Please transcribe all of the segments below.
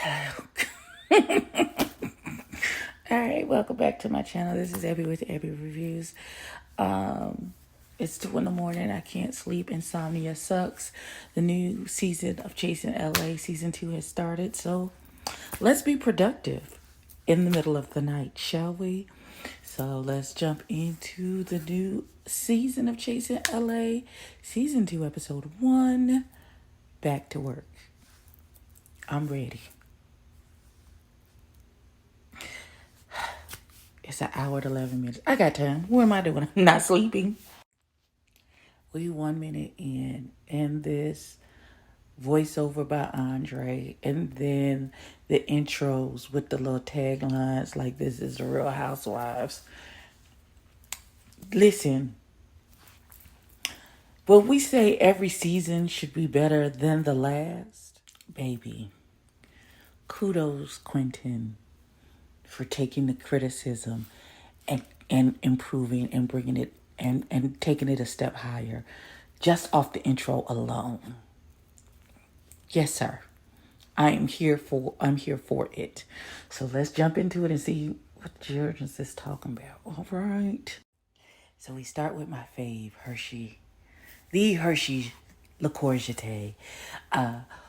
All right, welcome back to my channel. This is Abby with Abby Reviews. It's 2 in the morning. I can't sleep. Insomnia sucks. The new season of Chasing LA season 2 has started. So let's be productive in the middle of the night, shall we? So let's jump into the new season of Chasing LA season 2 episode 1. Back to work. I'm ready. It's an hour and 11 minutes. I got time. What am I doing? I'm not sleeping. We 1 minute in, and this voiceover by Andre, and then the intros with the little taglines like "This is the Real Housewives." Listen, when we say every season should be better than the last, baby, kudos, Quentin, for taking the criticism and improving and bringing it and taking it a step higher just off the intro alone. Yes, sir. I'm here for it. So let's jump into it and see what Jurgens is talking about. All right. So we start with my fave, Hershey. The Hershey LaCourgette,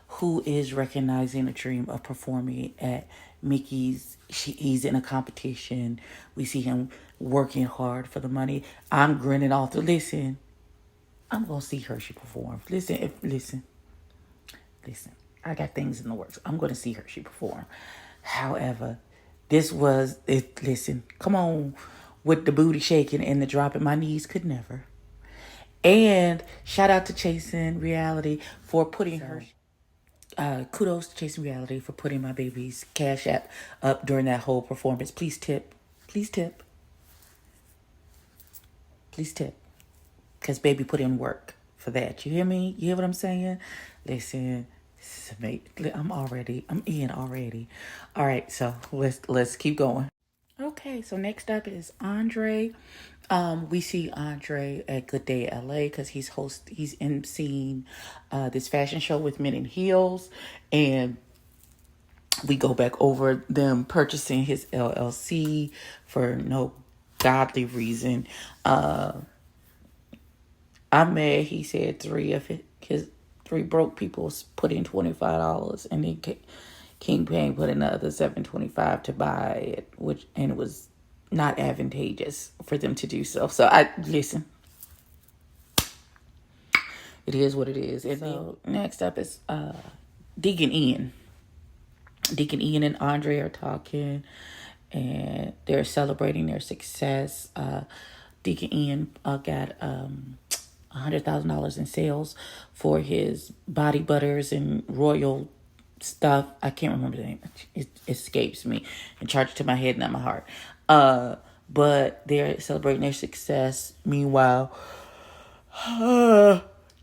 who is recognizing a dream of performing at Mickey's. He's in a competition. We see him working hard for the money. I'm grinning off the listen. I'm gonna see Hershey perform. Listen. I got things in the works. I'm gonna see Hershey perform. However, this was it. Listen, come on, with the booty shaking and the dropping. My knees could never. And shout out to Chasing Reality for putting her. Kudos to Chasing Reality for putting my baby's Cash App up during that whole performance. Please tip. Please tip. Please tip. Because baby put in work for that. You hear me? You hear what I'm saying? Listen, this is amazing. I'm in already. All right, so let's keep going. Okay, so next up is Andre. We see Andre at Good Day LA because he's emceeing this fashion show with men in heels, and we go back over them purchasing his LLC for no godly reason. I'm mad. He said his three broke people put in $25, and then Kingpin put in another $7.25 to buy it, and it was not advantageous for them to do so. So I listen. It is what it is. And so next up is Deacon Ian. Deacon Ian and Andre are talking, and they're celebrating their success. Deacon Ian got $100,000 in sales for his body butters and royal stuff. I can't remember the name. It escapes me. And charged to my head, not my heart. But they're celebrating their success. Meanwhile,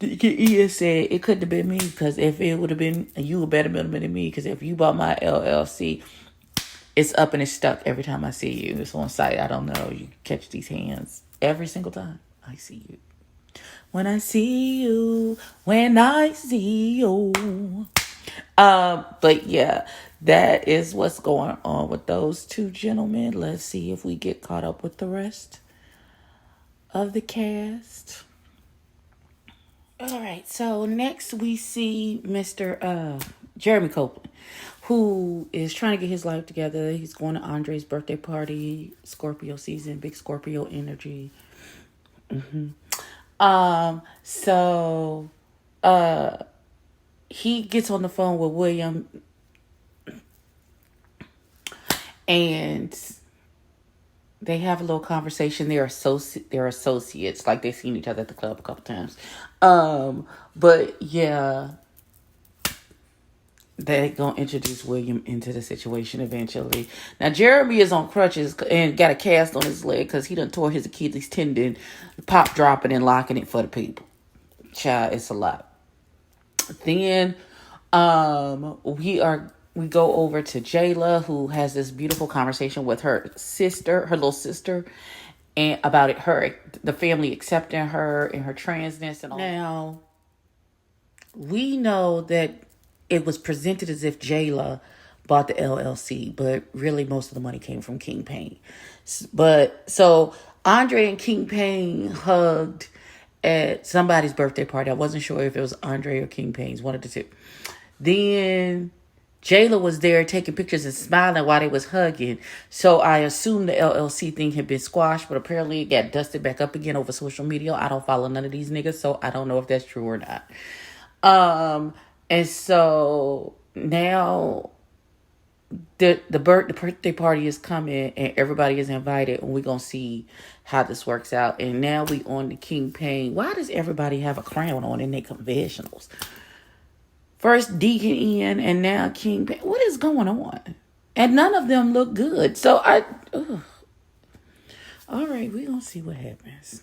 Ian said it couldn't have been me, because if it would have been you, a better middleman than me. Because if you bought my LLC, it's up and it's stuck every time I see you. It's on site. I don't know. You catch these hands every single time I see you. When I see you. But yeah, that is what's going on with those two gentlemen. Let's see if we get caught up with the rest of the cast. All right, so next we see Mr. Jeremy Copeland, who is trying to get his life together. He's going to Andre's birthday party, Scorpio season, big Scorpio energy. So he gets on the phone with William, and they have a little conversation. They're associates, like they've seen each other at the club a couple times. But yeah, they're gonna introduce William into the situation eventually. Now Jeremy is on crutches and got a cast on his leg because he done tore his Achilles tendon, pop dropping and locking it for the people. Child, it's a lot. Then we go over to Jayla, who has this beautiful conversation with her little sister, and about the family accepting her and her transness and all. Now, we know that it was presented as if Jayla bought the LLC, but really most of the money came from King Payne. But so Andre and King Payne hugged at somebody's birthday party. I wasn't sure if it was Andre or King Payne's, one of the two. Then Jayla was there taking pictures and smiling while they was hugging. So I assumed the LLC thing had been squashed, but apparently it got dusted back up again over social media. I don't follow none of these niggas, so I don't know if that's true or not. And so now the birthday party is coming and everybody is invited, and we're gonna see how this works out. And now we on the King Payne. Why does everybody have a crown on in their confessionals? First Deacon Ian and now King Payne. What is going on? And none of them look good. So all right, we're gonna see what happens.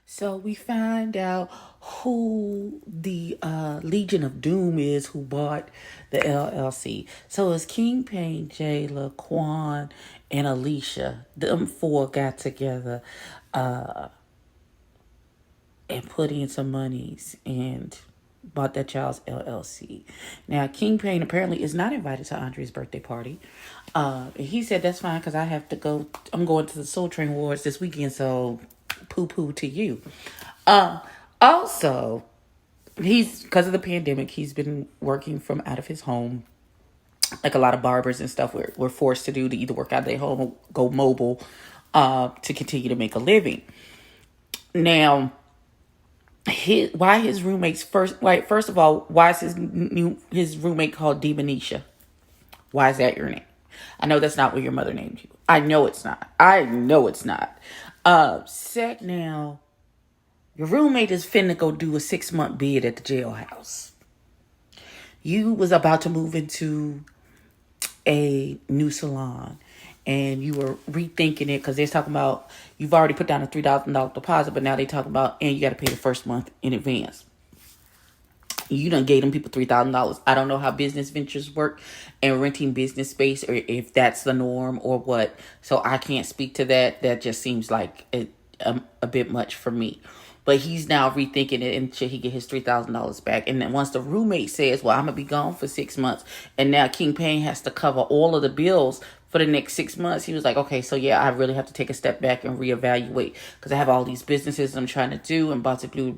So we find out who the Legion of Doom is who bought the LLC. So it's King Payne, Jayla, Quan, and Alicia. Them four got together and put in some monies and bought that child's LLC. Now, King Payne apparently is not invited to Andre's birthday party. He said that's fine because I have to go. I'm going to the Soul Train Awards this weekend, so poo-poo to you. Also, he's, because of the pandemic, he's been working from out of his home. Like a lot of barbers and stuff were forced to do, to either work out of their home or go mobile to continue to make a living. Now, his roommates first of all, why is his roommate called Demonisha? Why is that your name? I know that's not what your mother named you. I know it's not. Now, your roommate is finna go do a 6-month bid at the jailhouse. You was about to move into a new salon, and you were rethinking it because they're talking about you've already put down a $3,000 deposit, but now they talking about, and you got to pay the first month in advance. You done gave them people $3,000. I don't know how business ventures work and renting business space, or if that's the norm or what. So I can't speak to that. That just seems like a bit much for me. But he's now rethinking it, and should he get his $3,000 back? And then once the roommate says, well, I'm going to be gone for 6 months, and now King Payne has to cover all of the bills for the next 6 months, he was like, okay, so yeah, I really have to take a step back and reevaluate because I have all these businesses I'm trying to do and about to blue.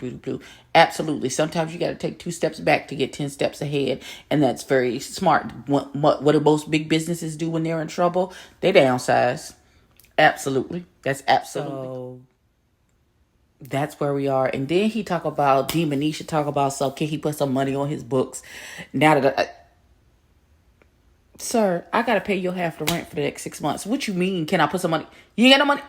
Absolutely. Sometimes you got to take 2 steps back to get 10 steps ahead. And that's very smart. What do most big businesses do when they're in trouble? They downsize. Absolutely. That's absolutely. So that's where we are. And then he talk about Demonisha talk about, so can he put some money on his books? Now that sir, I gotta pay your half the rent for the next 6 months. What you mean? Can I put some money? You ain't got no money.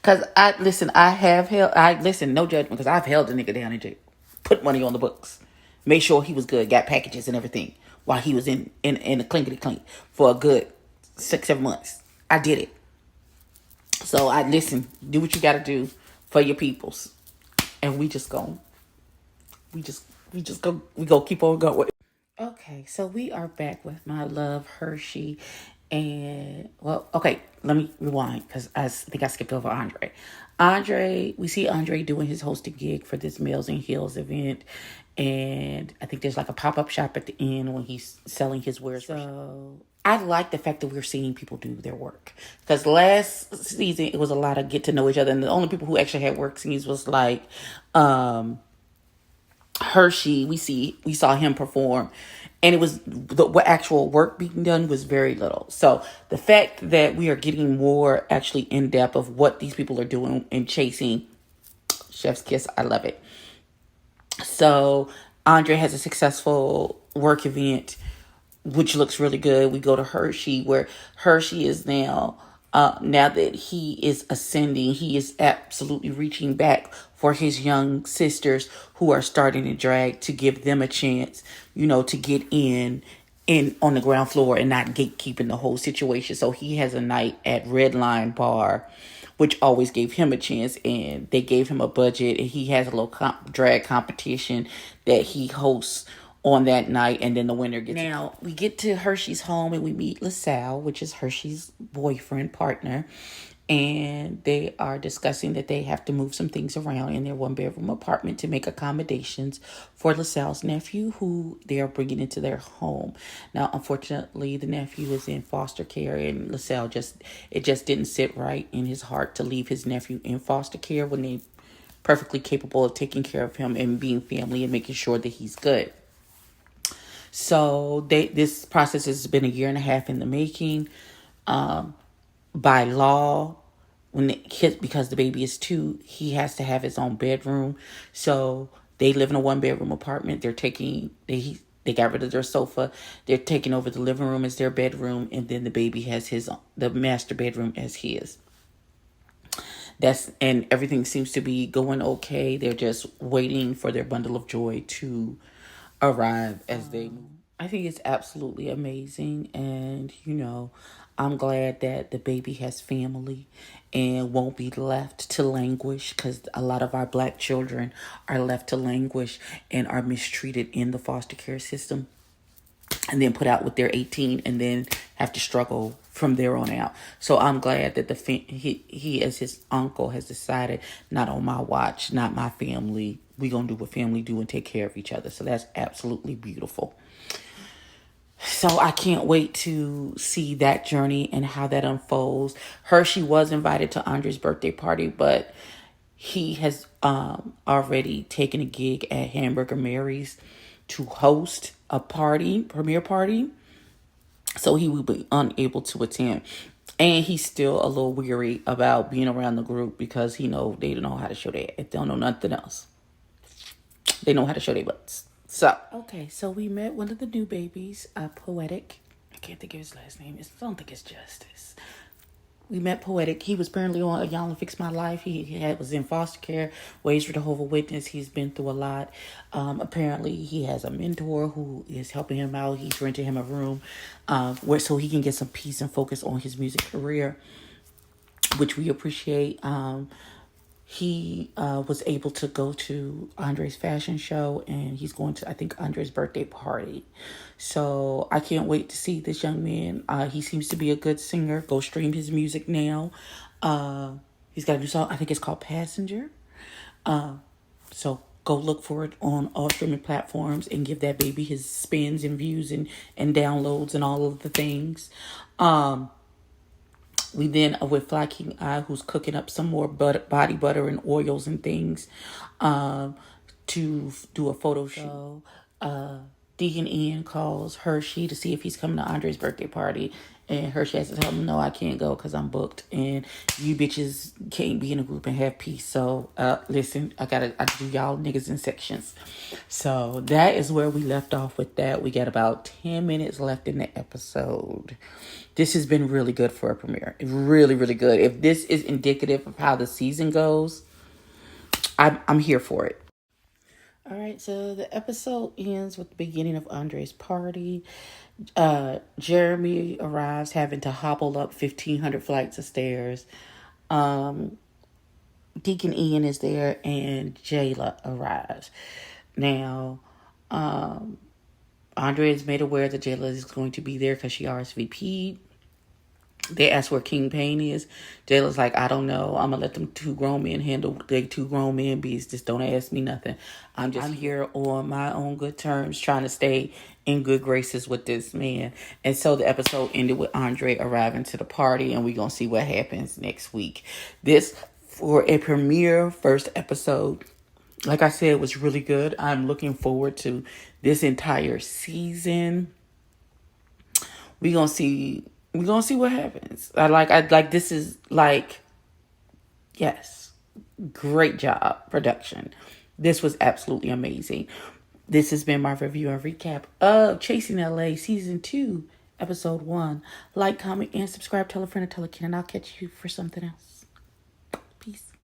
Cause no judgment, because I've held the nigga down in jail, put money on the books, made sure he was good, got packages and everything while he was in the clinkety clink for a good 6-7 months. I did it. So do what you gotta do for your peoples, and we go keep on going. Okay, so we are back with my love Hershey, and okay, let me rewind because I think I skipped over Andre. We see Andre doing his hosting gig for this Males and Heels event, and I think there's like a pop-up shop at the end when he's selling his wares. So I like the fact that we're seeing people do their work, because last season it was a lot of get to know each other, and the only people who actually had work scenes was like Hershey. We saw him perform, and it was the actual work being done was very little. So the fact that we are getting more actually in depth of what these people are doing and chasing, chef's kiss. I love it. So Andre has a successful work event, which looks really good. We go to Hershey, where Hershey is now that he is ascending, he is absolutely reaching back for his young sisters who are starting to drag, to give them a chance, to get in on the ground floor and not gatekeeping the whole situation. So he has a night at Red Line Bar, which always gave him a chance, and they gave him a budget, and he has a little drag competition that he hosts on that night, and then the winner gets. Now we get to Hershey's home and we meet LaSalle, which is Hershey's boyfriend partner, and they are discussing that they have to move some things around in their one bedroom apartment to make accommodations for LaSalle's nephew, who they are bringing into their home. Now, unfortunately, the nephew is in foster care, and LaSalle it just didn't sit right in his heart to leave his nephew in foster care when they perfectly capable of taking care of him and being family and making sure that he's good. So this process has been a year and a half in the making. By law, when the kid, because the baby is 2, he has to have his own bedroom. So they live in a 1 bedroom apartment. They got rid of their sofa. They're taking over the living room as their bedroom, and then the baby has the master bedroom as his. And everything seems to be going okay. They're just waiting for their bundle of joy to arrive as they move. I think it's absolutely amazing, and I'm glad that the baby has family and won't be left to languish, because a lot of our Black children are left to languish and are mistreated in the foster care system, and then put out with their 18 and then have to struggle from there on out. So I'm glad that he as his uncle has decided, not on my watch, not my family. We gonna do what family do and take care of each other. So that's absolutely beautiful. So I can't wait to see that journey and how that unfolds. Hershey was invited to Andre's birthday party, but he has already taken a gig at Hamburger Mary's to host a premiere party. So he will be unable to attend. And he's still a little weary about being around the group, because they don't know how to show their, if they don't know nothing else, they know how to show their butts. So, okay, so we met one of the new babies, Poetic. I can't think of his last name. I don't think it's Justice. We met Poetic. He was apparently on Y'all and Fix My Life. He was in foster care, raised for Jehovah's Witness. He's been through a lot. Apparently, he has a mentor who is helping him out. He's renting him a room so he can get some peace and focus on his music career, which we appreciate. He was able to go to Andre's fashion show, and he's going to, I think, Andre's birthday party. So I can't wait to see this young man. He seems to be a good singer. Go stream his music now. He's got a new song. I think it's called Passenger. So go look for it on all streaming platforms and give that baby his spins and views and downloads and all of the things. We then with Fly King Eye, who's cooking up some more body butter and oils and things to do a photo show. Deacon Ian calls Hershey to see if he's coming to Andre's birthday party. And Hershey has to tell him, no, I can't go because I'm booked. And you bitches can't be in a group and have peace. So, listen, I do y'all niggas in sections. So, that is where we left off with that. We got about 10 minutes left in the episode. This has been really good for a premiere. Really, really good. If this is indicative of how the season goes, I'm here for it. All right, so the episode ends with the beginning of Andre's party. Jeremy arrives having to hobble up 1,500 flights of stairs. Deacon Ian is there, and Jayla arrives. Now, Andre is made aware that Jayla is going to be there because she RSVP'd. They ask where King Payne is. Jayla's like, I don't know. I'm going to let them 2 grown men handle they 2 grown men bees. Just don't ask me nothing. I'm here on my own good terms, trying to stay in good graces with this man. And so the episode ended with Andre arriving to the party, and we're going to see what happens next week. This, for a premiere first episode, like I said, was really good. I'm looking forward to this entire season. We're going to see what happens. This is like, yes, great job, production. This was absolutely amazing. This has been my review and recap of Chasing LA Season 2, Episode 1. Like, comment, and subscribe. Tell a friend, and tell a kid, and I'll catch you for something else.